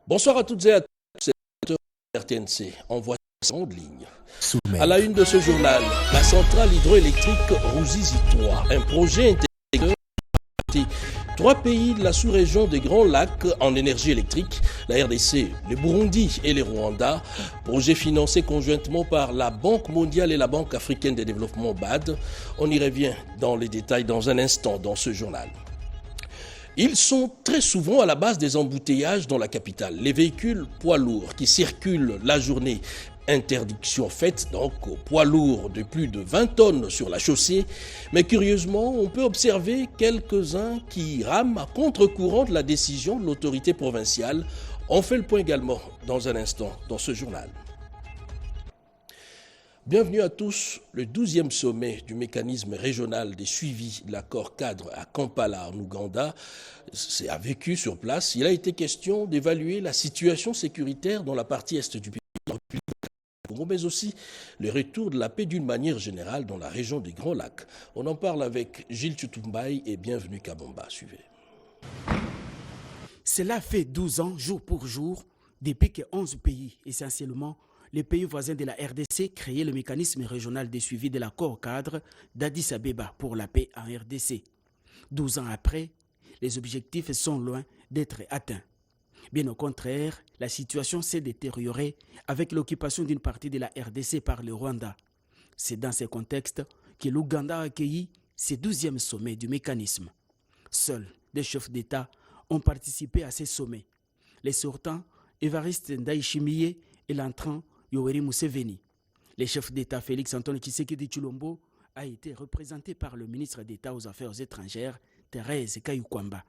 Bonsoir à toutes et à tous, c'est RTNC. On voit ça en ligne. À la une de ce journal, la centrale hydroélectrique Ruzizi 3, un projet intégré trois pays de la sous-région des Grands Lacs en énergie électrique, la RDC, le Burundi et le Rwanda, projet financé conjointement par la Banque mondiale et la Banque africaine de développement BAD. On y revient dans les détails dans un instant dans ce journal. Ils sont très souvent à la base des embouteillages dans la capitale. Les véhicules poids lourds qui circulent la journée, interdiction faite donc aux poids lourds de plus de 20 tonnes sur la chaussée. Mais curieusement, on peut observer quelques-uns qui rament à contre-courant de la décision de l'autorité provinciale. On fait le point également dans un instant dans ce journal. Bienvenue à tous. Le 12e sommet du mécanisme régional des suivis de l'accord cadre à Kampala, en Ouganda, a vécu sur place. Il a été question d'évaluer la situation sécuritaire dans la partie est du pays, mais aussi le retour de la paix d'une manière générale dans la région des Grands Lacs. On en parle avec Gilles Tutumbaï et bienvenue Kabomba. Suivez. Cela fait 12 ans, jour pour jour, depuis que 11 pays, essentiellement les pays voisins de la RDC, créaient le mécanisme régional de suivi de l'accord cadre d'Addis Abeba pour la paix en RDC. 12 ans après, les objectifs sont loin d'être atteints. Bien au contraire, la situation s'est détériorée avec l'occupation d'une partie de la RDC par le Rwanda. C'est dans ce contexte que l'Ouganda a accueilli ce 12e sommet du mécanisme. Seuls des chefs d'État ont participé à ces sommets. Les sortants, Évariste Ndayishimiye et l'entrant Yoweri Museveni. Le chef d'État Félix Antoine Tshisekedi Tshilombo a été représenté par le ministre d'État aux Affaires étrangères, Thérèse Kayukwamba.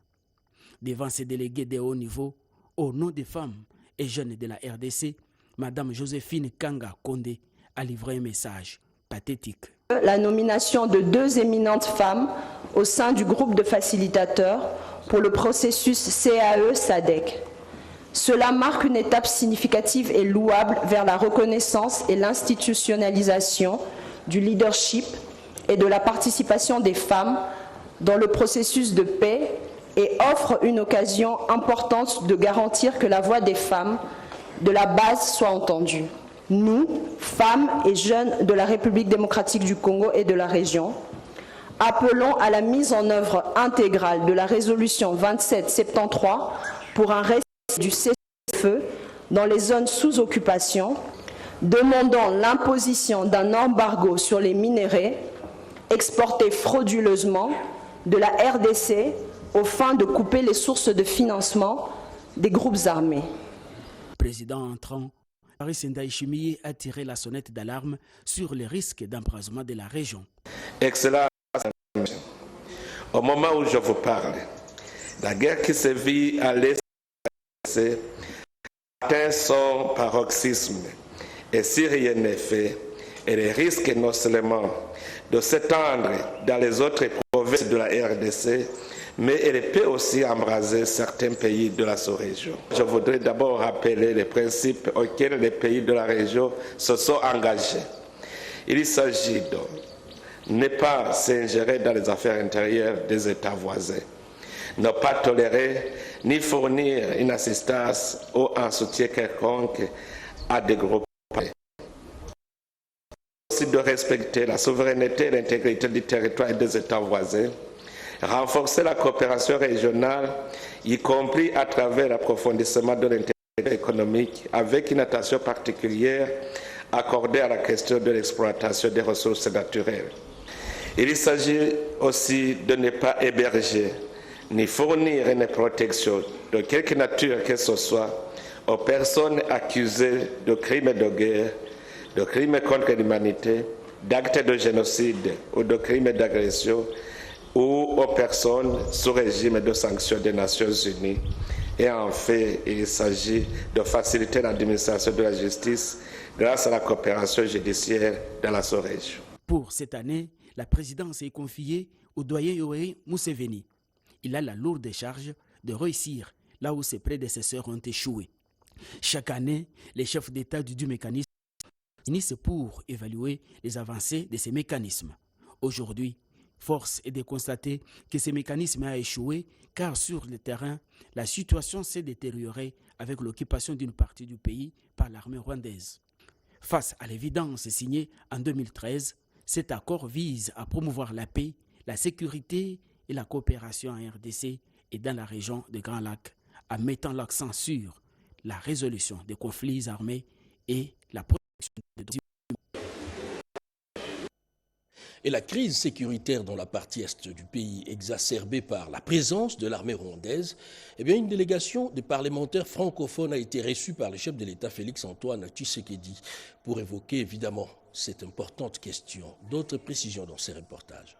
Devant ces délégués de haut niveau, au nom des femmes et jeunes de la RDC, Mme Joséphine Kanga Kondé a livré un message pathétique. La nomination de 2 éminentes femmes au sein du groupe de facilitateurs pour le processus CAE-SADC. Cela marque une étape significative et louable vers la reconnaissance et l'institutionnalisation du leadership et de la participation des femmes dans le processus de paix et offre une occasion importante de garantir que la voix des femmes de la base soit entendue. Nous, femmes et jeunes de la République démocratique du Congo et de la région, appelons à la mise en œuvre intégrale de la résolution 2773 pour un respect du cessez-le-feu dans les zones sous occupation, demandant l'imposition d'un embargo sur les minerais exportés frauduleusement de la RDC aux fins de couper les sources de financement des groupes armés. Le président entrant, Évariste Ndayishimiye a tiré la sonnette d'alarme sur les risques d'embrasement de la région. Excellence, au moment où je vous parle, la guerre qui se vit à l'est atteint son paroxysme et si rien n'est fait, elle risque non seulement de s'étendre dans les autres provinces de la RDC, mais elle peut aussi embraser certains pays de la sous-région. Je voudrais d'abord rappeler les principes auxquels les pays de la région se sont engagés. Il s'agit de ne pas s'ingérer dans les affaires intérieures des États voisins, ne pas tolérer ni fournir une assistance ou un soutien quelconque à des groupes. Aussi de respecter la souveraineté et l'intégrité du territoire et des États voisins, renforcer la coopération régionale, y compris à travers l'approfondissement de l'intégration économique, avec une attention particulière accordée à la question de l'exploitation des ressources naturelles. Il s'agit aussi de ne pas héberger ni fournir une protection de quelque nature que ce soit aux personnes accusées de crimes de guerre, de crimes contre l'humanité, d'actes de génocide ou de crimes d'agression, ou aux personnes sous régime de sanctions des Nations Unies. Et en fait, il s'agit de faciliter l'administration de la justice grâce à la coopération judiciaire dans la sous-région. Pour cette année, la présidence est confiée au doyen Yoweri Museveni. Il a la lourde charge de réussir là où ses prédécesseurs ont échoué. Chaque année, les chefs d'État du mécanisme finissent pour évaluer les avancées de ces mécanismes. Aujourd'hui, Force est de constater que ce mécanisme a échoué car sur le terrain, la situation s'est détériorée avec l'occupation d'une partie du pays par l'armée rwandaise. Face à l'évidence signée en 2013, cet accord vise à promouvoir la paix, la sécurité et la coopération en RDC et dans la région des Grands Lacs, en mettant l'accent sur la résolution des conflits armés et la protection des droits humains. Et la crise sécuritaire dans la partie est du pays, exacerbée par la présence de l'armée rwandaise, eh bien une délégation de parlementaires francophones a été reçue par le chef de l'État Félix-Antoine Tshisekedi pour évoquer évidemment cette importante question. D'autres précisions dans ces reportages.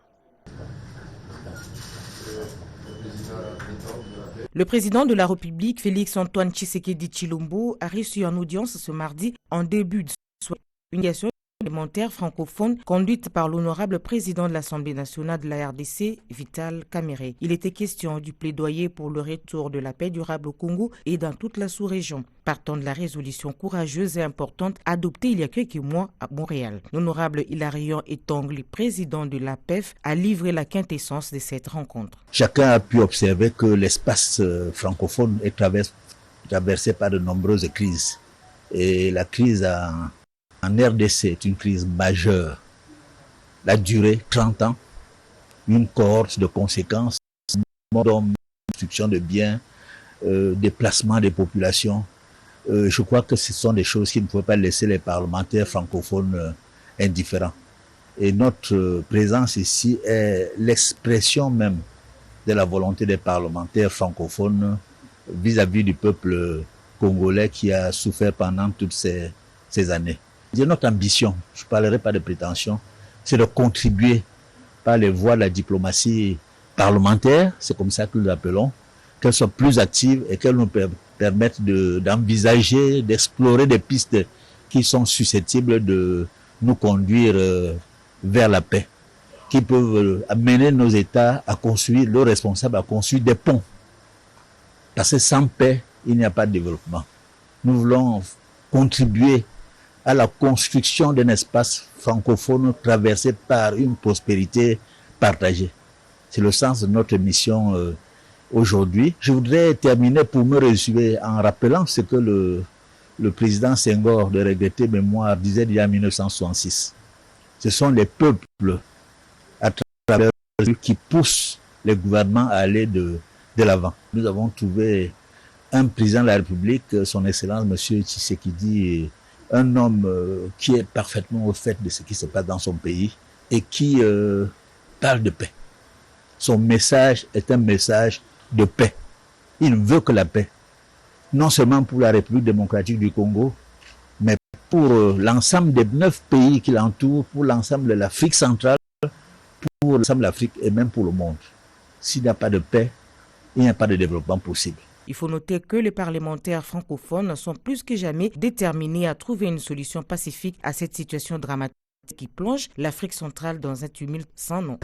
Le président de la République, Félix-Antoine Tshisekedi Tshilombo, a reçu en audience ce mardi, en début de soirée, une délégation parlementaire francophone conduite par l'honorable président de l'Assemblée nationale de la RDC, Vital Kamerhe. Il était question du plaidoyer pour le retour de la paix durable au Congo et dans toute la sous-région, partant de la résolution courageuse et importante adoptée il y a quelques mois à Montréal. L'honorable Hilarion Etongli, président de l'APEF, a livré la quintessence de cette rencontre. Chacun a pu observer que l'espace francophone est traversé par de nombreuses crises. Et la crise en RDC est une crise majeure. La durée, 30 ans, une cohorte de conséquences, destruction de biens, déplacement des populations. Je crois que ce sont des choses qui ne pouvaient pas laisser les parlementaires francophones indifférents. Et notre présence ici est l'expression même de la volonté des parlementaires francophones vis-à-vis du peuple congolais qui a souffert pendant toutes ces années. Notre ambition, je ne parlerai pas de prétention, c'est de contribuer par les voies de la diplomatie parlementaire, c'est comme ça que nous l'appelons, qu'elles soient plus actives et qu'elles nous permettent d'envisager, d'explorer des pistes qui sont susceptibles de nous conduire vers la paix, qui peuvent amener nos États à construire, leurs responsables à construire des ponts. Parce que sans paix, il n'y a pas de développement. Nous voulons contribuer à la construction d'un espace francophone traversé par une prospérité partagée. C'est le sens de notre mission aujourd'hui. Je voudrais terminer pour me résumer en rappelant ce que le président Senghor de regretter mémoire disait il y a 1966. Ce sont les peuples à travers qui poussent les gouvernements à aller de l'avant. Nous avons trouvé un président de la République, son Excellence M. Tshisekedi, un homme qui est parfaitement au fait de ce qui se passe dans son pays et qui parle de paix. Son message est un message de paix. Il veut que la paix, non seulement pour la République démocratique du Congo, mais pour l'ensemble des 9 pays qui l'entourent, pour l'ensemble de l'Afrique centrale, pour l'ensemble de l'Afrique et même pour le monde. S'il n'y a pas de paix, il n'y a pas de développement possible. Il faut noter que les parlementaires francophones sont plus que jamais déterminés à trouver une solution pacifique à cette situation dramatique qui plonge l'Afrique centrale dans un tumulte sans nom.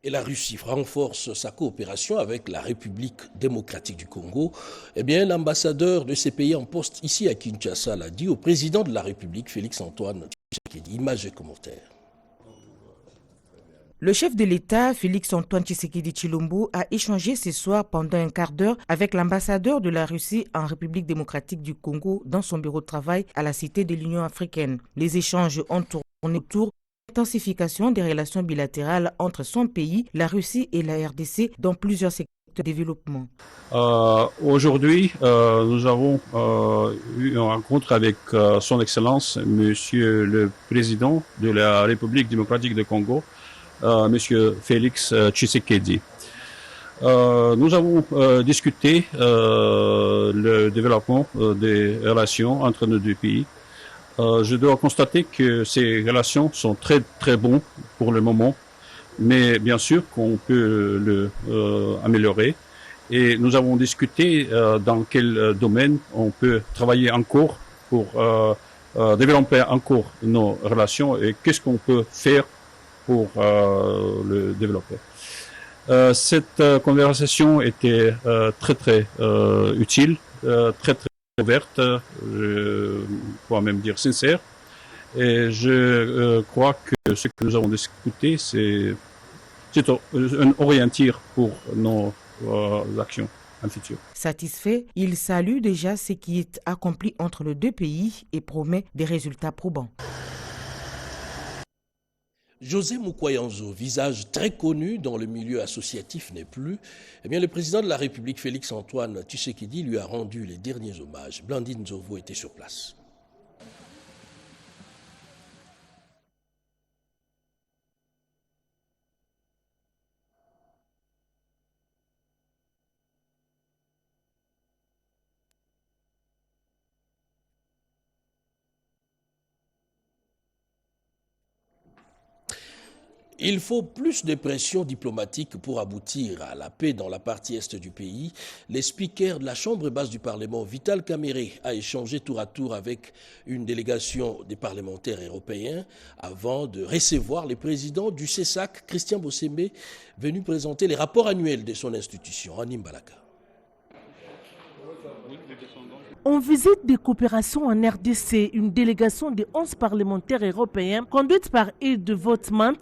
Et la Russie renforce sa coopération avec la République démocratique du Congo. Eh bien, l'ambassadeur de ces pays en poste ici à Kinshasa l'a dit au président de la République, Félix-Antoine Tshisekedi. Images et commentaires. Le chef de l'État, Félix-Antoine Tshisekedi Tshilombo, a échangé ce soir pendant un quart d'heure avec l'ambassadeur de la Russie en République démocratique du Congo dans son bureau de travail à la Cité de l'Union africaine. Les échanges ont tourné autour de l'intensification des relations bilatérales entre son pays, la Russie et la RDC dans plusieurs secteurs de développement. Aujourd'hui, nous avons eu une rencontre avec son Excellence, Monsieur le Président de la République démocratique du Congo, Monsieur Félix Tshisekedi. Nous avons discuté le développement des relations entre nos deux pays. Je dois constater que ces relations sont très très bonnes pour le moment, mais bien sûr qu'on peut le améliorer. Et nous avons discuté dans quel domaine on peut travailler encore pour développer encore nos relations et qu'est-ce qu'on peut faire pour le développer. Cette conversation était très très utile, très très ouverte, je pourrais même dire sincère, Et je crois que ce que nous avons discuté, c'est un orientir pour nos actions en futur. Satisfait, il salue déjà ce qui est accompli entre les deux pays et promet des résultats probants. José Mukwayanzo, visage très connu dans le milieu associatif, n'est plus. Eh bien, le président de la République, Félix-Antoine Tshisekedi, lui a rendu les derniers hommages. Blandine Zovo était sur place. Il faut plus de pression diplomatique pour aboutir à la paix dans la partie est du pays. Les speakers de la Chambre basse du Parlement, Vital Kamerhe, a échangé tour à tour avec une délégation des parlementaires européens avant de recevoir les présidents du CESAC, Christian Bossembe, venu présenter les rapports annuels de son institution, Anim Balaka. En visite de coopération en RDC, une délégation de 11 parlementaires européens, conduite par Yves de Votmant,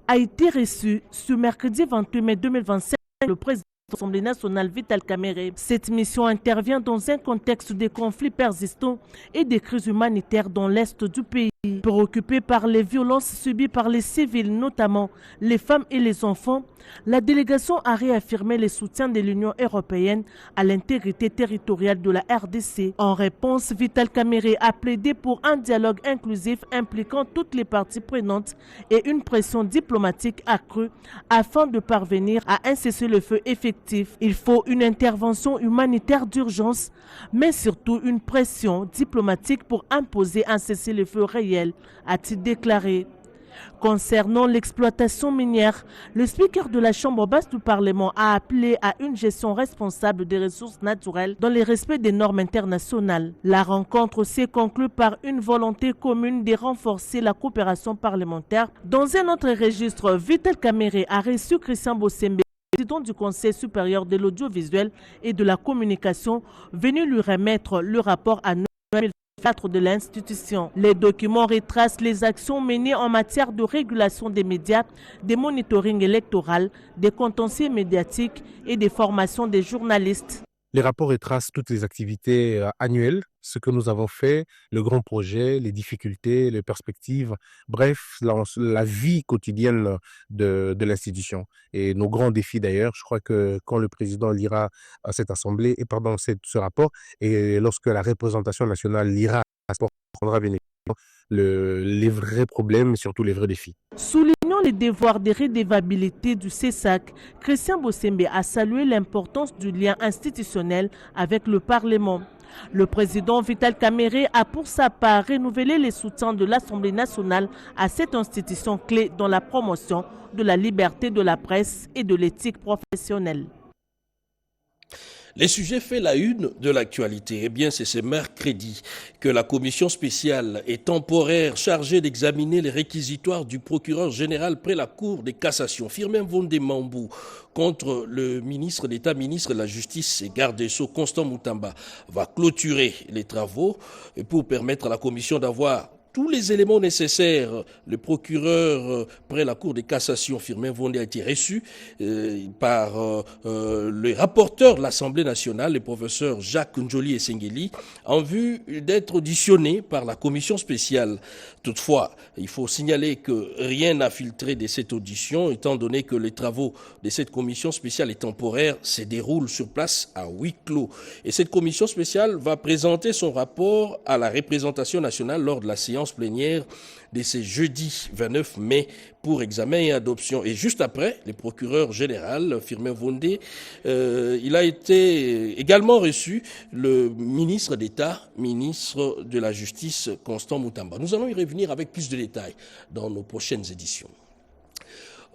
a été reçue ce mercredi 28 mai 2025 le président de l'Assemblée nationale Vital Kamerhe. Cette mission intervient dans un contexte de conflits persistants et de crises humanitaires dans l'est du pays. Préoccupée par les violences subies par les civils, notamment les femmes et les enfants, la délégation a réaffirmé le soutien de l'Union européenne à l'intégrité territoriale de la RDC. En réponse, Vital Kamerhe a plaidé pour un dialogue inclusif impliquant toutes les parties prenantes et une pression diplomatique accrue afin de parvenir à un cessez-le-feu effectif. Il faut une intervention humanitaire d'urgence, mais surtout une pression diplomatique pour imposer un cessez-le-feu réel, a-t-il déclaré. Concernant l'exploitation minière, le speaker de la Chambre basse du Parlement a appelé à une gestion responsable des ressources naturelles dans le respect des normes internationales. La rencontre s'est conclue par une volonté commune de renforcer la coopération parlementaire. Dans un autre registre, Vital Kamerhe a reçu Christian Bossembe, président du Conseil supérieur de l'audiovisuel et de la communication, venu lui remettre le rapport annuel de l'institution. Les documents retracent les actions menées en matière de régulation des médias, de monitoring électoral, des contentieux médiatiques et des formations des journalistes. Les rapports retracent toutes les activités annuelles, ce que nous avons fait, le grand projet, les difficultés, les perspectives, bref, la vie quotidienne de l'institution. Et nos grands défis d'ailleurs, je crois que quand le président lira cette assemblée, ce rapport, et lorsque la représentation nationale lira ce rapport, on prendra bien évidemment les vrais problèmes et surtout les vrais défis. Soulignant les devoirs de redevabilité du CESAC, Christian Bossembe a salué l'importance du lien institutionnel avec le Parlement. Le président Vital Kamerhe a pour sa part renouvelé les soutiens de l'Assemblée nationale à cette institution clé dans la promotion de la liberté de la presse et de l'éthique professionnelle. Les sujets fait la une de l'actualité. Eh bien, c'est ce mercredi que la commission spéciale et temporaire chargée d'examiner les réquisitoires du procureur général près la Cour de cassation, Firmin Vondé-Mambou, contre le ministre d'État, ministre de la Justice et garde des Sceaux, Constant Moutamba, va clôturer les travaux pour permettre à la commission d'avoir tous les éléments nécessaires. Le procureur près la Cour de cassation, Firmin Vondé, a été reçu par le rapporteur de l'Assemblée nationale, le professeur Jacques Njoli Essengeli, en vue d'être auditionné par la commission spéciale. Toutefois, il faut signaler que rien n'a filtré de cette audition, étant donné que les travaux de cette commission spéciale et temporaire se déroulent sur place à huis clos. Et cette commission spéciale va présenter son rapport à la représentation nationale lors de la séance plénière de ce jeudi 29 mai pour examen et adoption. Et juste après, le procureur général, Firmin Vondé, il a été également reçu le ministre d'État, ministre de la Justice, Constant Moutamba. Nous allons y revenir avec plus de détails dans nos prochaines éditions.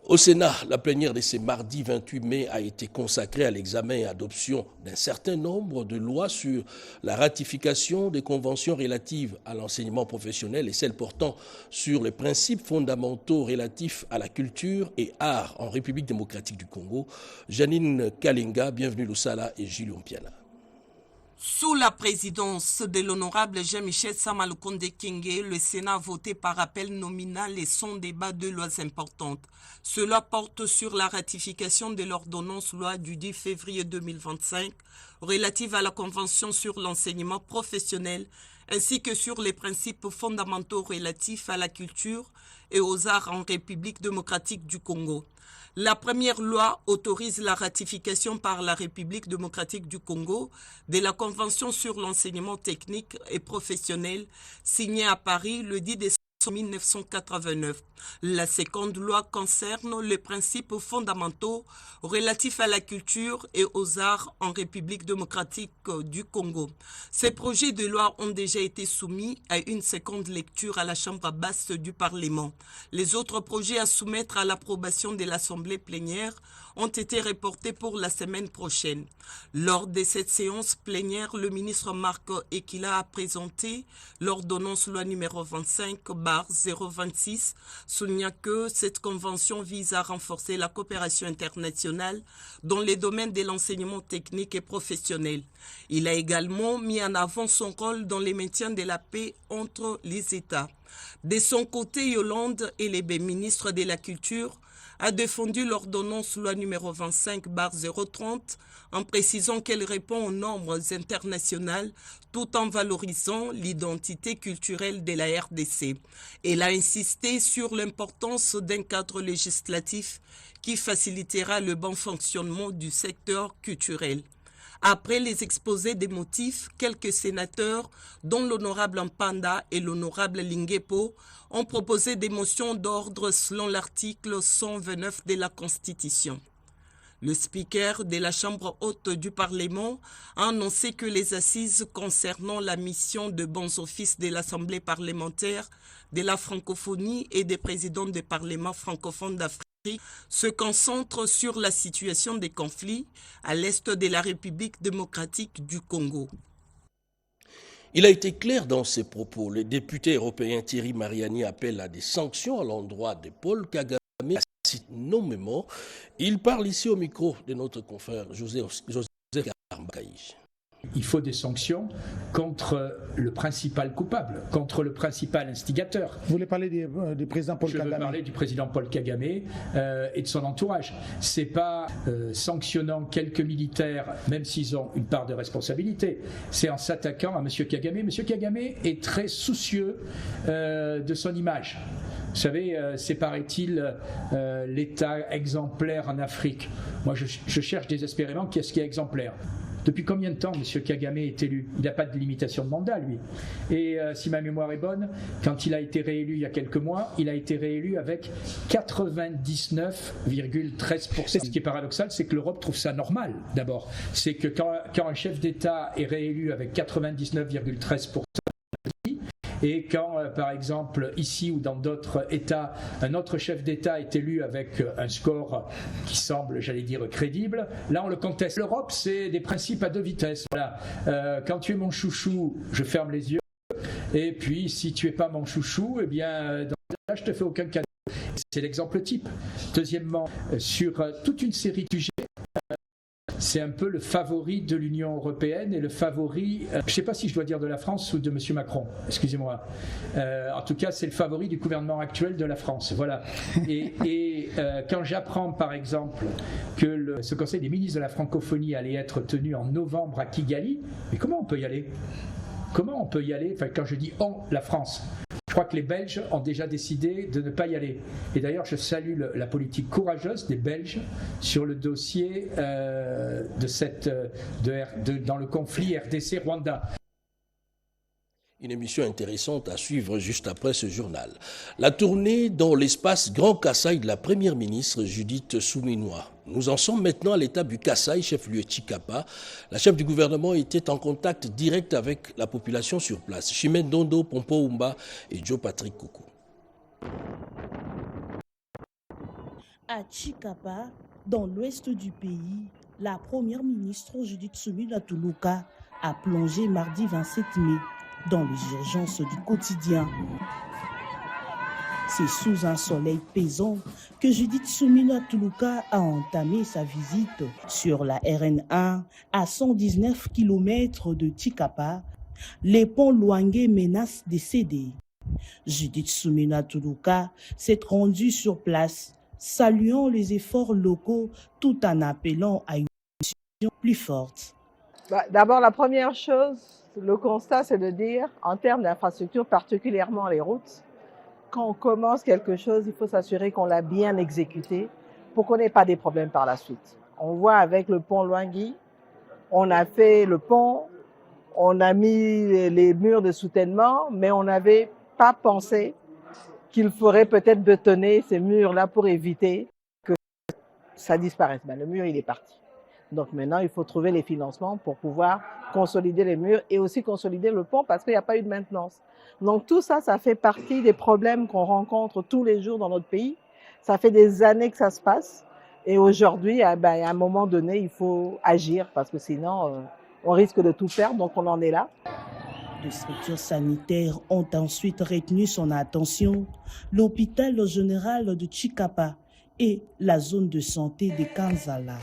Au Sénat, la plénière de ce mardi 28 mai a été consacrée à l'examen et adoption d'un certain nombre de lois sur la ratification des conventions relatives à l'enseignement professionnel et celles portant sur les principes fondamentaux relatifs à la culture et art en République démocratique du Congo. Janine Kalinga, bienvenue Lusala et Gilles Ompiana. Sous la présidence de l'honorable Jean-Michel Samalukonde Kyenge, le Sénat a voté par appel nominal et sans débat deux lois importantes. Cela porte sur la ratification de l'ordonnance loi du 10 février 2025 relative à la Convention sur l'enseignement professionnel ainsi que sur les principes fondamentaux relatifs à la culture et aux arts en République démocratique du Congo. La première loi autorise la ratification par la République démocratique du Congo de la Convention sur l'enseignement technique et professionnel signée à Paris le 10 décembre 1989. La seconde loi concerne les principes fondamentaux relatifs à la culture et aux arts en République démocratique du Congo. Ces projets de loi ont déjà été soumis à une seconde lecture à la Chambre basse du Parlement. Les autres projets à soumettre à l'approbation de l'Assemblée plénière ont été reportés pour la semaine prochaine. Lors de cette séance plénière, le ministre Marc Ekila a présenté l'ordonnance loi numéro 25/026, soulignant que cette convention vise à renforcer la coopération internationale dans les domaines de l'enseignement technique et professionnel. Il a également mis en avant son rôle dans le maintien de la paix entre les États. De son côté, Yolande Elebe, ministre de la Culture, a défendu l'ordonnance loi numéro 25/030 en précisant qu'elle répond aux normes internationales tout en valorisant l'identité culturelle de la RDC. Elle a insisté sur l'importance d'un cadre législatif qui facilitera le bon fonctionnement du secteur culturel. Après les exposés des motifs, quelques sénateurs, dont l'honorable Mpanda et l'honorable Lingepo, ont proposé des motions d'ordre selon l'article 129 de la Constitution. Le speaker de la Chambre haute du Parlement a annoncé que les assises concernant la mission de bons offices de l'Assemblée parlementaire, de la francophonie et des présidents des parlements francophones d'Afrique se concentrent sur la situation des conflits à l'est de la République démocratique du Congo. Il a été clair dans ses propos. Le député européen Thierry Mariani appelle à des sanctions à l'endroit de Paul Kagame, nommément. Il parle ici au micro de notre confrère José Karmakaï. Il faut des sanctions contre le principal coupable, contre le principal instigateur. Vous voulez parler du président Paul Kagame ? Je veux parler du président Paul Kagame et de son entourage. C'est pas sanctionnant quelques militaires, même s'ils ont une part de responsabilité. C'est en s'attaquant à M. Kagame. M. Kagame est très soucieux de son image. Vous savez, c'est, paraît-il, l'État exemplaire en Afrique. Moi, je cherche désespérément qu'est-ce qui est exemplaire. Depuis combien de temps M. Kagame est élu ? Il n'a pas de limitation de mandat, lui. Et si ma mémoire est bonne, quand il a été réélu il y a quelques mois, il a été réélu avec 99,13%. Ce qui est paradoxal, c'est que l'Europe trouve ça normal, d'abord. C'est que quand un chef d'État est réélu avec 99,13%, et quand, par exemple, ici ou dans d'autres États, un autre chef d'État est élu avec un score qui semble, j'allais dire, crédible, là on le conteste. L'Europe, c'est des principes à deux vitesses. Voilà. Quand tu es mon chouchou, je ferme les yeux. Et puis, si tu es pas mon chouchou, eh bien, dans ce cas, je te fais aucun cadeau. C'est l'exemple type. Deuxièmement, sur toute une série de sujets, c'est un peu le favori de l'Union européenne et le favori, je ne sais pas si je dois dire de la France ou de M. Macron, excusez-moi. En tout cas, c'est le favori du gouvernement actuel de la France. Voilà. Et quand j'apprends, par exemple, que ce Conseil des ministres de la francophonie allait être tenu en novembre à Kigali, mais comment on peut y aller ? Comment on peut y aller ? Enfin, quand je dis on, la France. Je crois que les Belges ont déjà décidé de ne pas y aller. Et d'ailleurs, je salue la politique courageuse des Belges sur le dossier dans le conflit RDC-Rwanda. Une émission intéressante à suivre juste après ce journal. La tournée dans l'espace Grand Kasaï de la première ministre Judith Suminwa. Nous en sommes maintenant à l'étape du Kasaï, chef-lieu Chikapa. La chef du gouvernement était en contact direct avec la population sur place. Chimène Dondo, Pompo Oumba et Joe Patrick Koukou. À Chikapa, dans l'ouest du pays, la première ministre Judith Suminwa Tuluka a plongé mardi 27 mai dans les urgences du quotidien. C'est sous un soleil pesant que Judith Suminwa Tuluka a entamé sa visite sur la RN1 à 119 km de Tshikapa. Les ponts Luangue menacent de céder. Judith Suminwa Tuluka s'est rendue sur place, saluant les efforts locaux tout en appelant à une action plus forte. D'abord, la première chose, le constat, c'est de dire, en termes d'infrastructures, particulièrement les routes, quand on commence quelque chose, il faut s'assurer qu'on l'a bien exécuté pour qu'on n'ait pas des problèmes par la suite. On voit avec le pont Luangue, on a fait le pont, on a mis les murs de soutènement, mais on n'avait pas pensé qu'il faudrait peut-être bétonner ces murs-là pour éviter que ça disparaisse. Le mur, il est parti. Donc maintenant, il faut trouver les financements pour pouvoir consolider les murs et aussi consolider le pont parce qu'il n'y a pas eu de maintenance. Donc tout ça, ça fait partie des problèmes qu'on rencontre tous les jours dans notre pays. Ça fait des années que ça se passe. Et aujourd'hui, à un moment donné, il faut agir parce que sinon, on risque de tout perdre. Donc on en est là. Les structures sanitaires ont ensuite retenu son attention. L'hôpital général de Tshikapa et la zone de santé de Kanzala.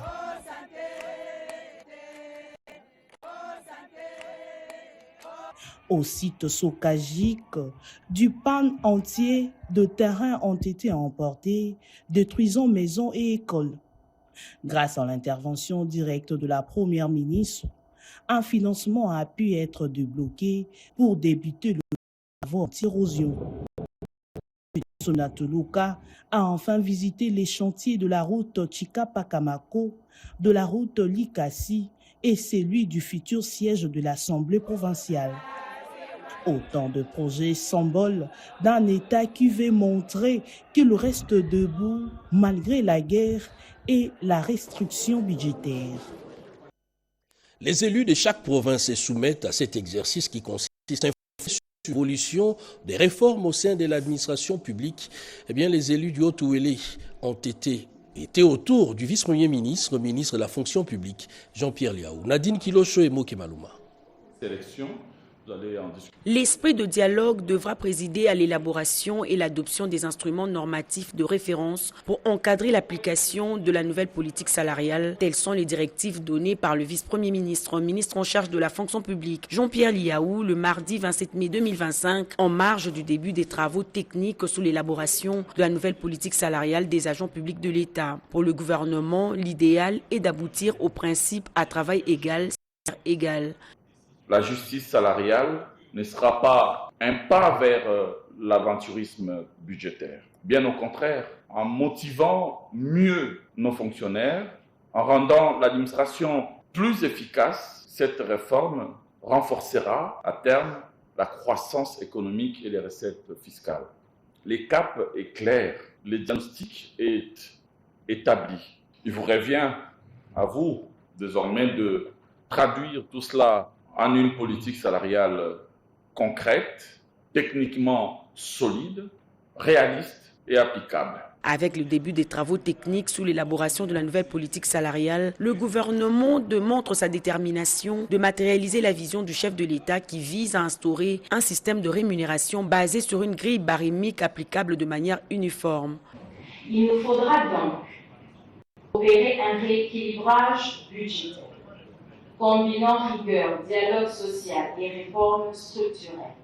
Au site Sokagique, du pan entier de terrains ont été emportés, détruisant maisons et écoles. Grâce à l'intervention directe de la Première ministre, un financement a pu être débloqué pour débuter le travaux anti-érosion. Suminwa Tuluka a enfin visité les chantiers de la route Tshikapa-Kamako, de la route Likasi et celui du futur siège de l'Assemblée provinciale. Autant de projets symboles d'un État qui veut montrer qu'il reste debout malgré la guerre et la restriction budgétaire. Les élus de chaque province se soumettent à cet exercice qui consiste à sur l'évolution des réformes au sein de l'administration publique. Eh bien, les élus du Haut-Ouélé ont été autour du vice-premier ministre, ministre de la fonction publique, Jean-Pierre Liaou. Nadine Kilosho et Moke Maluma. L'esprit de dialogue devra présider à l'élaboration et l'adoption des instruments normatifs de référence pour encadrer l'application de la nouvelle politique salariale. Telles sont les directives données par le vice-premier ministre, ministre en charge de la fonction publique, Jean-Pierre Liaou, le mardi 27 mai 2025, en marge du début des travaux techniques sous l'élaboration de la nouvelle politique salariale des agents publics de l'État. Pour le gouvernement, l'idéal est d'aboutir au principe à travail égal, salaire égal. La justice salariale ne sera pas un pas vers l'aventurisme budgétaire. Bien au contraire, en motivant mieux nos fonctionnaires, en rendant l'administration plus efficace, cette réforme renforcera à terme la croissance économique et les recettes fiscales. Le cap est clair, le diagnostic est établi. Il vous revient à vous désormais de traduire tout cela en une politique salariale concrète, techniquement solide, réaliste et applicable. Avec le début des travaux techniques sous l'élaboration de la nouvelle politique salariale, le gouvernement démontre sa détermination de matérialiser la vision du chef de l'État qui vise à instaurer un système de rémunération basé sur une grille barymique applicable de manière uniforme. Il nous faudra donc opérer un rééquilibrage budgétaire, combinant rigueur, dialogue social et réformes structurelles.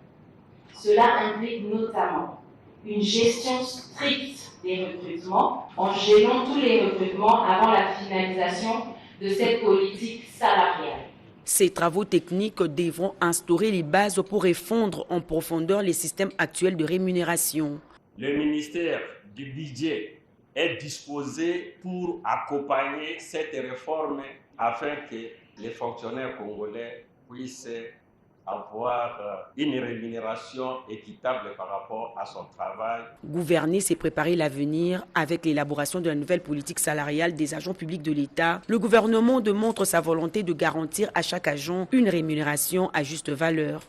Cela implique notamment une gestion stricte des recrutements, en gênant tous les recrutements avant la finalisation de cette politique salariale. Ces travaux techniques devront instaurer les bases pour refondre en profondeur les systèmes actuels de rémunération. Le ministère du Budget est disposé pour accompagner cette réforme afin que les fonctionnaires congolais puissent avoir une rémunération équitable par rapport à son travail. Gouverner, c'est préparer l'avenir. Avec l'élaboration de la nouvelle politique salariale des agents publics de l'État, le gouvernement démontre sa volonté de garantir à chaque agent une rémunération à juste valeur.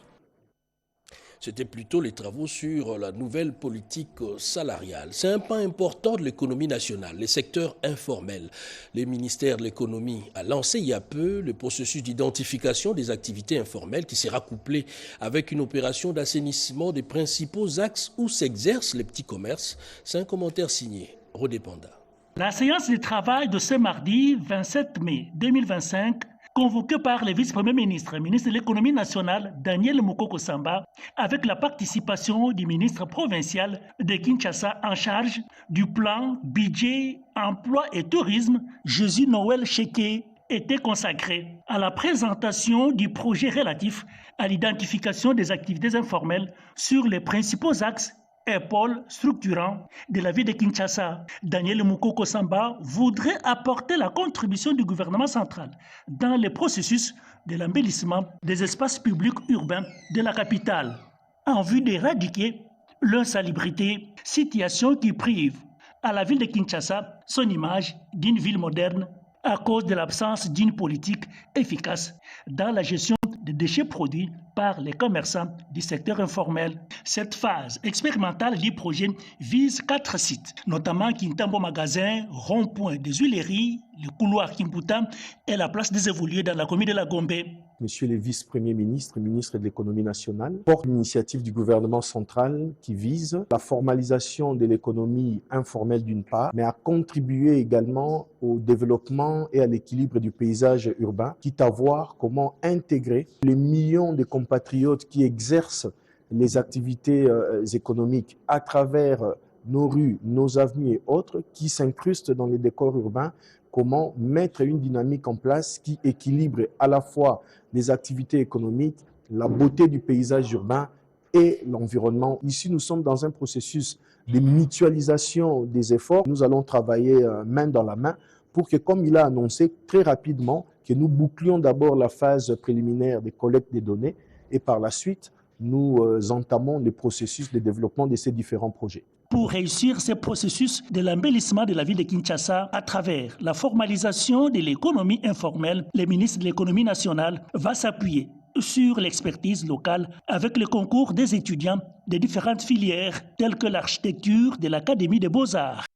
C'était plutôt les travaux sur la nouvelle politique salariale. C'est un pas important de l'économie nationale, les secteurs informels. Le ministère de l'économie a lancé il y a peu le processus d'identification des activités informelles qui sera couplé avec une opération d'assainissement des principaux axes où s'exercent les petits commerces. C'est un commentaire signé Rodé Panda. La séance de travail de ce mardi 27 mai 2025, convoquée par le vice-premier ministre de l'économie nationale, Daniel Mukoko Samba, avec la participation du ministre provincial de Kinshasa en charge du plan budget, emploi et tourisme, Jésus Noël Cheke, était consacrée à la présentation du projet relatif à l'identification des activités informelles sur les principaux axes et pôle structurant de la ville de Kinshasa. Daniel Mukoko Samba voudrait apporter la contribution du gouvernement central dans le processus de l'embellissement des espaces publics urbains de la capitale, en vue d'éradiquer l'insalubrité, situation qui prive à la ville de Kinshasa son image d'une ville moderne à cause de l'absence d'une politique efficace dans la gestion des déchets produits par les commerçants du secteur informel. Cette phase expérimentale du projet vise 4 sites, notamment Kintambo Magasin, Rond-Point des Huileries, le couloir Kimputa et la place des Évolués dans la commune de la Gombe. Monsieur le vice-premier ministre, ministre de l'économie nationale, porte l'initiative du gouvernement central qui vise la formalisation de l'économie informelle d'une part, mais à contribuer également au développement et à l'équilibre du paysage urbain, quitte à voir comment intégrer les millions de compatriotes qui exercent les activités économiques à travers nos rues, nos avenues et autres, qui s'incrustent dans les décors urbains. Comment mettre une dynamique en place qui équilibre à la fois les activités économiques, la beauté du paysage urbain et l'environnement. Ici, nous sommes dans un processus de mutualisation des efforts. Nous allons travailler main dans la main pour que, comme il a annoncé très rapidement, que nous bouclions d'abord la phase préliminaire de collecte des données et par la suite, nous entamons le processus de développement de ces différents projets. Pour réussir ce processus de l'embellissement de la ville de Kinshasa à travers la formalisation de l'économie informelle, le ministre de l'économie nationale va s'appuyer sur l'expertise locale avec le concours des étudiants de différentes filières telles que l'architecture de l'Académie des Beaux-Arts.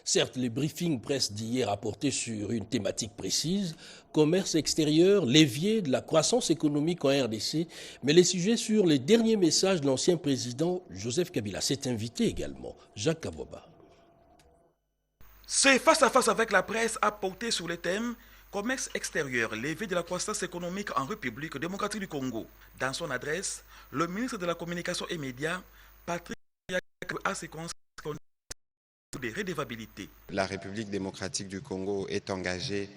Certes, le briefing presse d'hier a porté sur une thématique précise, commerce extérieur, levier de la croissance économique en RDC, mais les sujets sur les derniers messages de l'ancien président Joseph Kabila s'est invité également, Jacques Kavoba. Ce face-à-face avec la presse a porté sur le thème commerce extérieur, levier de la croissance économique en République démocratique du Congo. Dans son adresse, le ministre de la Communication et Médias, Patrick a ses conseils de redevabilité. La République démocratique du Congo est engagée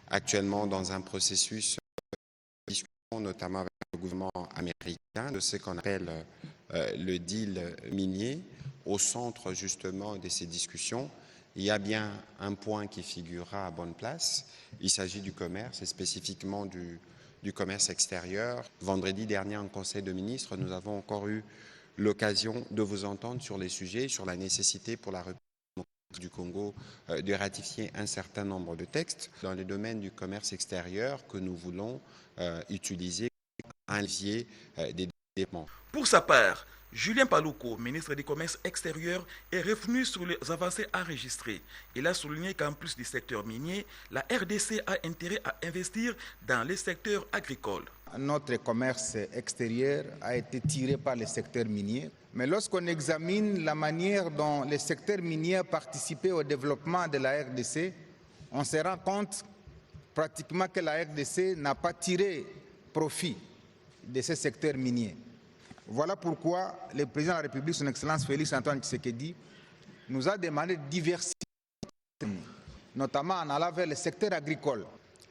actuellement dans un processus de discussion, notamment avec le gouvernement américain, de ce qu'on appelle le deal minier. Au centre justement de ces discussions, il y a bien un point qui figurera à bonne place. Il s'agit du commerce et spécifiquement du commerce extérieur. Vendredi dernier, en Conseil de ministres, nous avons encore eu l'occasion de vous entendre sur les sujets, sur la nécessité pour la République du Congo de ratifier un certain nombre de textes dans le domaine du commerce extérieur que nous voulons utiliser un levier des développements. Pour sa part, Julien Paluku, ministre du Commerce extérieur, est revenu sur les avancées enregistrées. Il a souligné qu'en plus du secteur minier, la RDC a intérêt à investir dans les secteurs agricoles. Notre commerce extérieur a été tiré par le secteur minier. Mais lorsqu'on examine la manière dont le secteur minier a participé au développement de la RDC, on se rend compte pratiquement que la RDC n'a pas tiré profit de ce secteur minier. Voilà pourquoi le président de la République, son Excellence Félix Antoine Tshisekedi, nous a demandé de diversifier, notamment en allant vers le secteur agricole.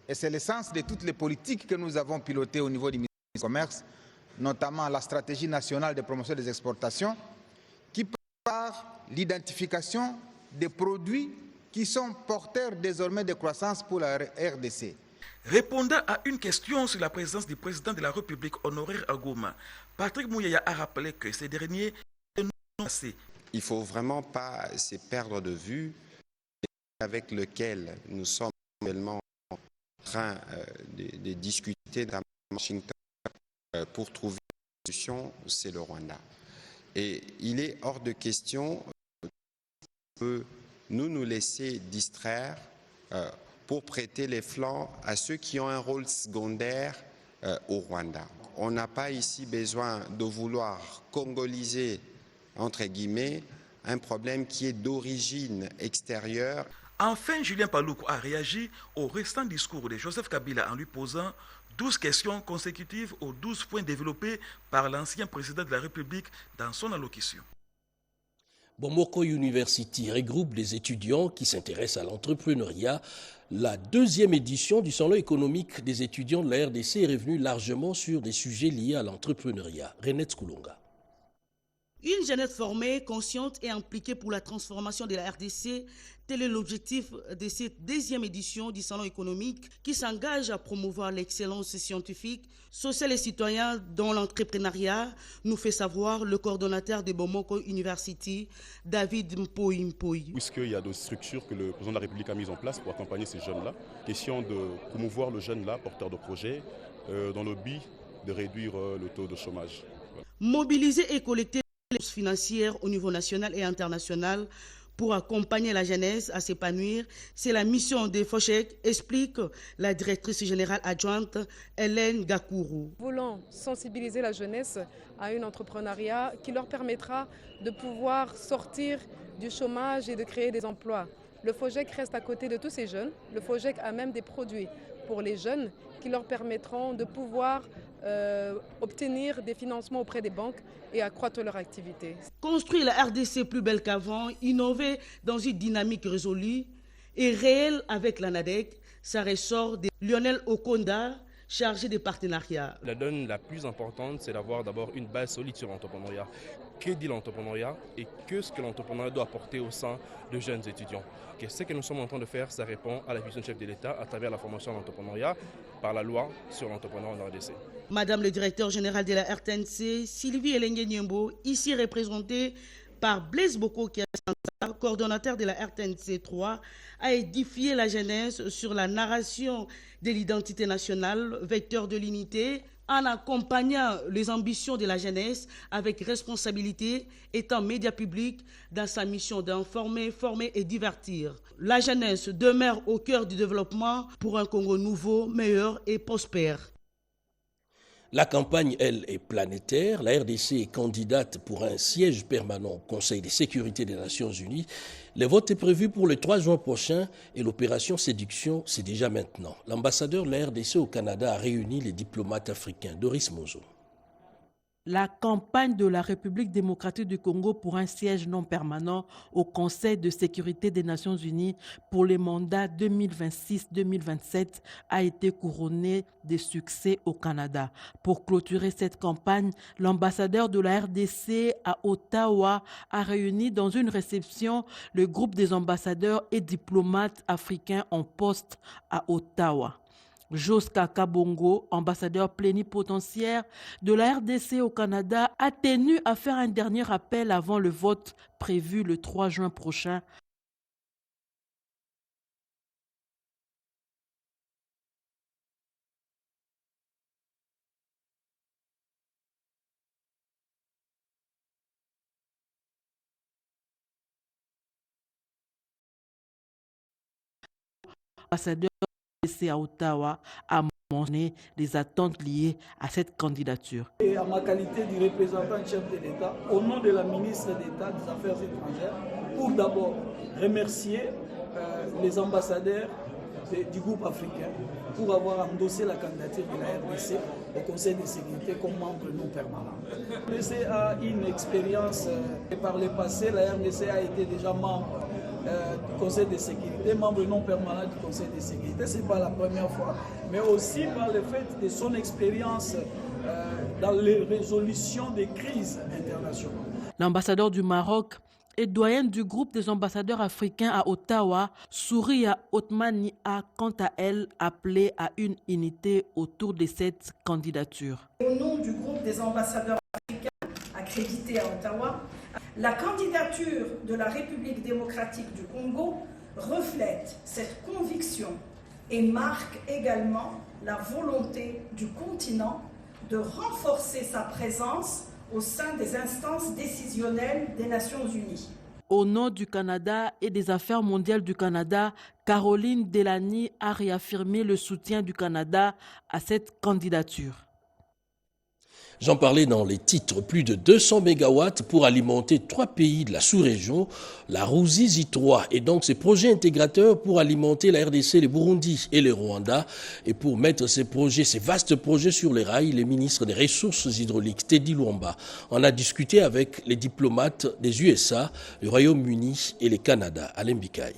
Et c'est l'essence de toutes les politiques que nous avons pilotées au niveau du ministère du Commerce, notamment la stratégie nationale de promotion des exportations, qui prépare l'identification des produits qui sont porteurs désormais de croissance pour la RDC. Répondant à une question sur la présence du président de la République honoraire à Goma, Patrick Mouyaya a rappelé que ces derniers sont assez. Il ne faut vraiment pas se perdre de vue avec lequel nous sommes actuellement en train de discuter dans Washington pour trouver solution, c'est le Rwanda. Et il est hors de question que nous laisser distraire pour prêter les flancs à ceux qui ont un rôle secondaire au Rwanda. On n'a pas ici besoin de vouloir congoliser, entre guillemets, un problème qui est d'origine extérieure. Enfin, Julien Paluku a réagi au restant discours de Joseph Kabila en lui posant 12 questions consécutives aux 12 points développés par l'ancien président de la République dans son allocution. Bomoko University regroupe des étudiants qui s'intéressent à l'entrepreneuriat. La deuxième édition du Salon économique des étudiants de la RDC est revenue largement sur des sujets liés à l'entrepreneuriat. Renette Koulonga. Une jeunesse formée, consciente et impliquée pour la transformation de la RDC, tel est l'objectif de cette deuxième édition du Salon économique qui s'engage à promouvoir l'excellence scientifique, sociale et citoyenne dans l'entrepreneuriat, nous fait savoir le coordonnateur de Bomoko University, David Mpoyi. Puisqu'il y a des structures que le président de la République a mises en place pour accompagner ces jeunes-là, question de promouvoir le jeune-là, porteur de projet, dans le but de réduire le taux de chômage. Mobiliser et collecter les ressources financières au niveau national et international pour accompagner la jeunesse à s'épanouir, c'est la mission des FOCHEC, explique la directrice générale adjointe Hélène Gakourou. Nous voulons sensibiliser la jeunesse à un entrepreneuriat qui leur permettra de pouvoir sortir du chômage et de créer des emplois. Le FOGEC reste à côté de tous ces jeunes. Le FOGEC a même des produits pour les jeunes qui leur permettront de pouvoir obtenir des financements auprès des banques et accroître leur activité. Construire la RDC plus belle qu'avant, innover dans une dynamique résolue et réelle avec la NADEC, ça ressort de Lionel Okonda, chargé des partenariats. La donne la plus importante, c'est d'avoir d'abord une base solide sur l'entrepreneuriat. Que dit l'entrepreneuriat et qu'est-ce que l'entrepreneuriat doit apporter au sein de jeunes étudiants. Ce que nous sommes en train de faire, ça répond à la vision du chef de l'État à travers la formation à l'entrepreneuriat par la loi sur l'entrepreneuriat en RDC. Madame le directeur général de la RTNC, Sylvie Elengue Nyembo, ici représentée par Blaise Boko Kiasanta, coordonnateur de la RTNC 3, a édifié la jeunesse sur la narration de l'identité nationale, vecteur de l'unité, en accompagnant les ambitions de la jeunesse avec responsabilité, étant média public dans sa mission d'informer, former et divertir. La jeunesse demeure au cœur du développement pour un Congo nouveau, meilleur et prospère. La campagne, elle, est planétaire. La RDC est candidate pour un siège permanent au Conseil de sécurité des Nations Unies. Le vote est prévu pour le 3 juin prochain et l'opération Séduction, c'est déjà maintenant. L'ambassadeur de la RDC au Canada a réuni les diplomates africains. Doris Mozo. La campagne de la République démocratique du Congo pour un siège non permanent au Conseil de sécurité des Nations Unies pour les mandats 2026-2027 a été couronnée de succès au Canada. Pour clôturer cette campagne, l'ambassadeur de la RDC à Ottawa a réuni dans une réception le groupe des ambassadeurs et diplomates africains en poste à Ottawa. Joska Kabongo, ambassadeur plénipotentiaire de la RDC au Canada, a tenu à faire un dernier appel avant le vote prévu le 3 juin prochain. Ambassadeur à Ottawa a mentionné les attentes liées à cette candidature. Et à ma qualité de représentant chef de l'État, au nom de la ministre d'État des Affaires étrangères, pour d'abord remercier les ambassadeurs du groupe africain pour avoir endossé la candidature de la RDC au Conseil de sécurité comme membre non permanent. La RDC a une expérience et par le passé, la RDC a été déjà membre du Conseil de sécurité, membre non permanent du Conseil de sécurité. Ce n'est pas la première fois, mais aussi par le fait de son expérience dans les résolutions des crises internationales. L'ambassadeur du Maroc et doyenne du groupe des ambassadeurs africains à Ottawa, Souria Otmani, a quant à elle appelé à une unité autour de cette candidature. Au nom du groupe des ambassadeurs africains accrédités à Ottawa, la candidature de la République démocratique du Congo reflète cette conviction et marque également la volonté du continent de renforcer sa présence au sein des instances décisionnelles des Nations Unies. Au nom du Canada et des Affaires mondiales du Canada, Caroline Delany a réaffirmé le soutien du Canada à cette candidature. J'en parlais dans les titres, plus de 200 mégawatts pour alimenter 3 pays de la sous-région, la Ruzizi 3, et donc ces projets intégrateurs pour alimenter la RDC, le Burundi et le Rwanda. Et pour mettre ces vastes projets sur les rails, le ministre des Ressources hydrauliques, Teddy Luamba, en a discuté avec les diplomates des USA, le Royaume-Uni et le Canada, Alain Bikaï.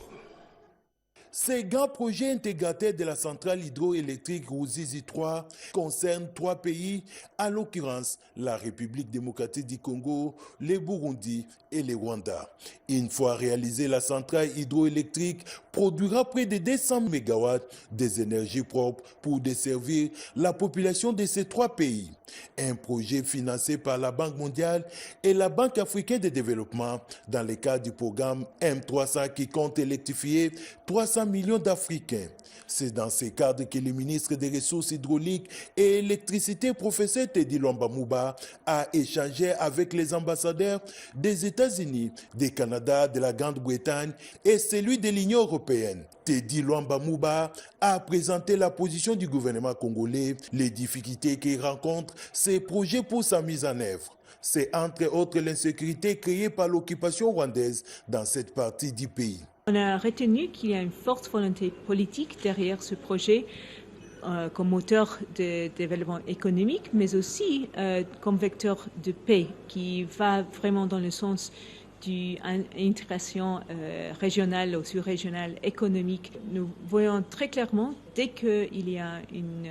Ces grands projets intégrateurs de la centrale hydroélectrique Ruzizi 3 concernent 3 pays, à l'occurrence la République démocratique du Congo, le Burundi et le Rwanda. Une fois réalisée, la centrale hydroélectrique produira près de 200 MW des énergies propres pour desservir la population de ces 3 pays. Un projet financé par la Banque mondiale et la Banque africaine de développement dans le cadre du programme M300 qui compte électrifier 300 millions d'Africains. C'est dans ce cadre que le ministre des Ressources hydrauliques et électricité, professeur Teddy Luamba Mouba, a échangé avec les ambassadeurs des États-Unis, du Canada, de la Grande-Bretagne et celui de l'Union européenne. Teddy Luamba Mouba a présenté la position du gouvernement congolais, les difficultés qu'il rencontre ces projets pour sa mise en œuvre. C'est entre autres l'insécurité créée par l'occupation rwandaise dans cette partie du pays. On a retenu qu'il y a une forte volonté politique derrière ce projet comme moteur de développement économique, mais aussi comme vecteur de paix qui va vraiment dans le sens d'une intégration régionale ou sous-régionale économique. Nous voyons très clairement, dès qu'il y a une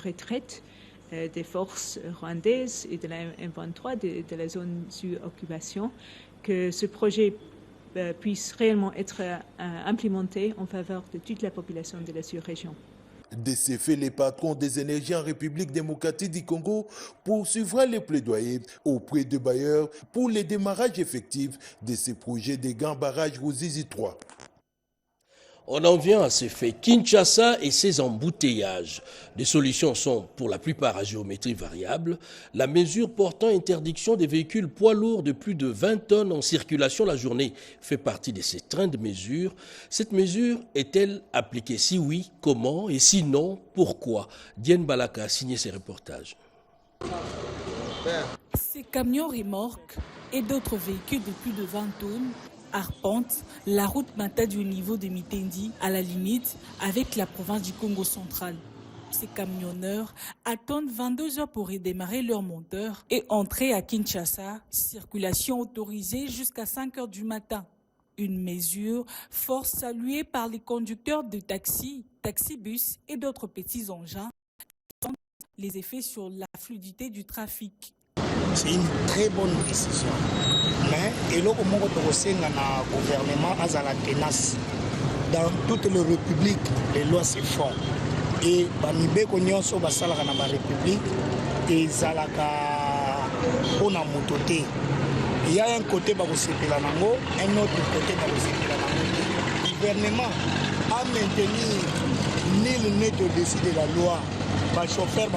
retraite des forces rwandaises et de la M23, de la zone sous occupation, que ce projet puisse réellement être implémenté en faveur de toute la population de la sous-région. De ces faits, les patrons des énergies en République démocratique du Congo poursuivront les plaidoyers auprès de bailleurs pour le démarrage effectif de ces projets des grands barrages Ruzizi 3. On en vient à ces faits. Kinshasa et ses embouteillages. Des solutions sont pour la plupart à géométrie variable. La mesure portant interdiction des véhicules poids lourds de plus de 20 tonnes en circulation la journée fait partie de ces trains de mesures. Cette mesure est-elle appliquée? Si oui, comment? Et sinon, pourquoi? Diane Balaka a signé ces reportages. Ces camions remorques et d'autres véhicules de plus de 20 tonnes arpente la route Matadi au niveau de Mitendi, à la limite avec la province du Congo central. Ces camionneurs attendent 22 heures pour redémarrer leur moteur et entrer à Kinshasa. Circulation autorisée jusqu'à 5 heures du matin. Une mesure fort saluée par les conducteurs de taxis, taxibus et d'autres petits engins qui sentent les effets sur la fluidité du trafic. C'est une très bonne décision. Mais et là, comment le gouvernement a la tenace. Dans toutes les républiques, les lois se font. Et parmi les Nyonso, la République, et Zalaka, on a mototé. Il y a un côté un autre côté le gouvernement a maintenu nul n'est au-dessus de la loi. Les chauffeurs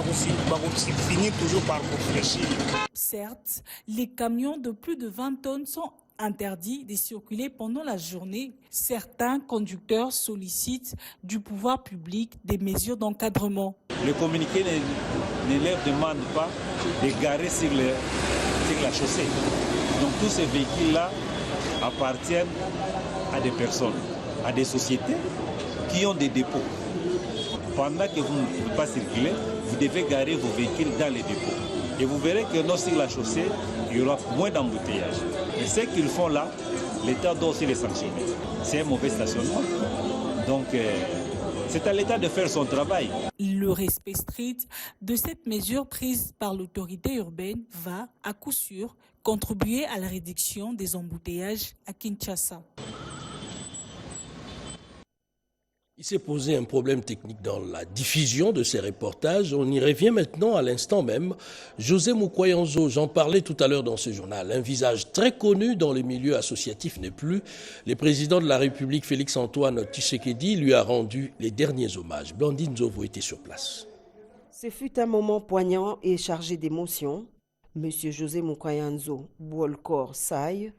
finissent toujours par réfléchir. Certes, les camions de plus de 20 tonnes sont interdits de circuler pendant la journée. Certains conducteurs sollicitent du pouvoir public des mesures d'encadrement. Le communiqué ne leur demande pas de garer sur la chaussée. Donc tous ces véhicules-là appartiennent à des personnes, à des sociétés qui ont des dépôts. Pendant que vous ne pouvez pas circuler, vous devez garer vos véhicules dans les dépôts. Et vous verrez que non, sur la chaussée, il y aura moins d'embouteillages. Et ce qu'ils font là, l'État doit aussi les sanctionner. C'est un mauvais stationnement. Donc, c'est à l'État de faire son travail. Le respect strict de cette mesure prise par l'autorité urbaine va, à coup sûr, contribuer à la réduction des embouteillages à Kinshasa. Il s'est posé un problème technique dans la diffusion de ces reportages. On y revient maintenant à l'instant même. José Mukwayanzo, j'en parlais tout à l'heure dans ce journal. Un visage très connu dans les milieux associatifs n'est plus. Le président de la République, Félix-Antoine Tshisekedi, lui a rendu les derniers hommages. Blandine Zovo était sur place. Ce fut un moment poignant et chargé d'émotions. Monsieur José Mukwayanzo Bouolkor Saï,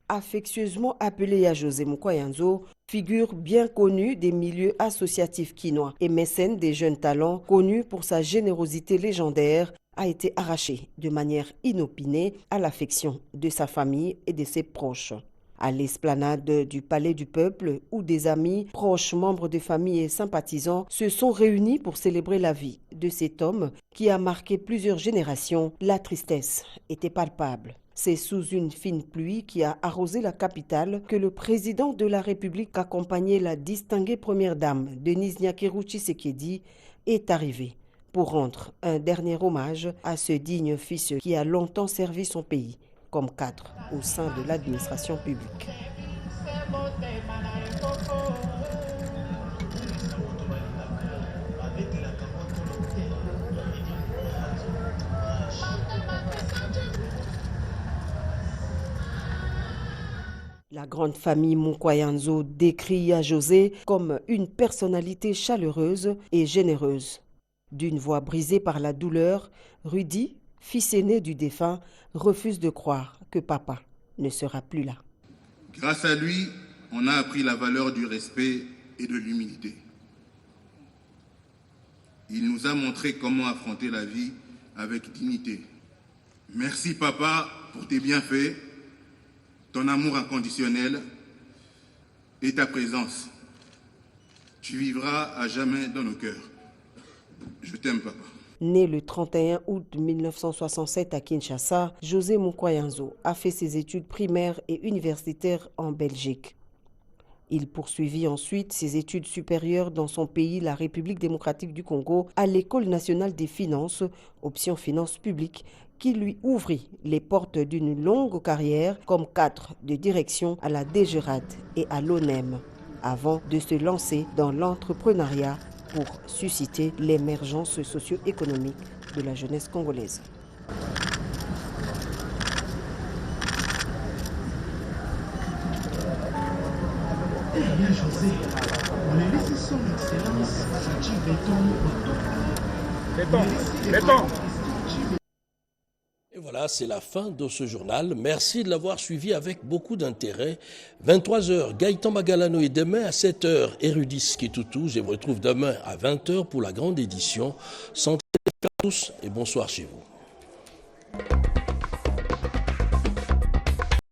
affectueusement appelé à José Mukwayanzo, figure bien connue des milieux associatifs quinois et mécène des jeunes talents, connu pour sa générosité légendaire, a été arraché de manière inopinée à l'affection de sa famille et de ses proches. À l'esplanade du Palais du Peuple, où des amis, proches, membres de famille et sympathisants se sont réunis pour célébrer la vie de cet homme qui a marqué plusieurs générations, la tristesse était palpable. C'est sous une fine pluie qui a arrosé la capitale que le président de la République, accompagné la distinguée première dame Denise Nyakeru Tshisekedi, est arrivé pour rendre un dernier hommage à ce digne fils qui a longtemps servi son pays comme cadre au sein de l'administration publique. La grande famille Mukwayanzo décrit à José comme une personnalité chaleureuse et généreuse. D'une voix brisée par la douleur, Rudy, fils aîné du défunt, refuse de croire que papa ne sera plus là. Grâce à lui, on a appris la valeur du respect et de l'humilité. Il nous a montré comment affronter la vie avec dignité. Merci papa pour tes bienfaits, ton amour inconditionnel et ta présence. Tu vivras à jamais dans nos cœurs. Je t'aime papa. Né le 31 août 1967 à Kinshasa, José Mukwayanzo a fait ses études primaires et universitaires en Belgique. Il poursuivit ensuite ses études supérieures dans son pays, la République démocratique du Congo, à l'École nationale des finances, option finances publiques, qui lui ouvrit les portes d'une longue carrière comme cadre de direction à la DGRAD et à l'ONEM, avant de se lancer dans l'entrepreneuriat pour susciter l'émergence socio-économique de la jeunesse congolaise. Eh bien, José, on est laissé son excellence, Béton. Et voilà, c'est la fin de ce journal. Merci de l'avoir suivi avec beaucoup d'intérêt. 23h, Gaëtan Magalano, et demain à 7h, Érudis Kitoutou. Je vous retrouve demain à 20h pour la grande édition. Santé à tous et bonsoir chez vous.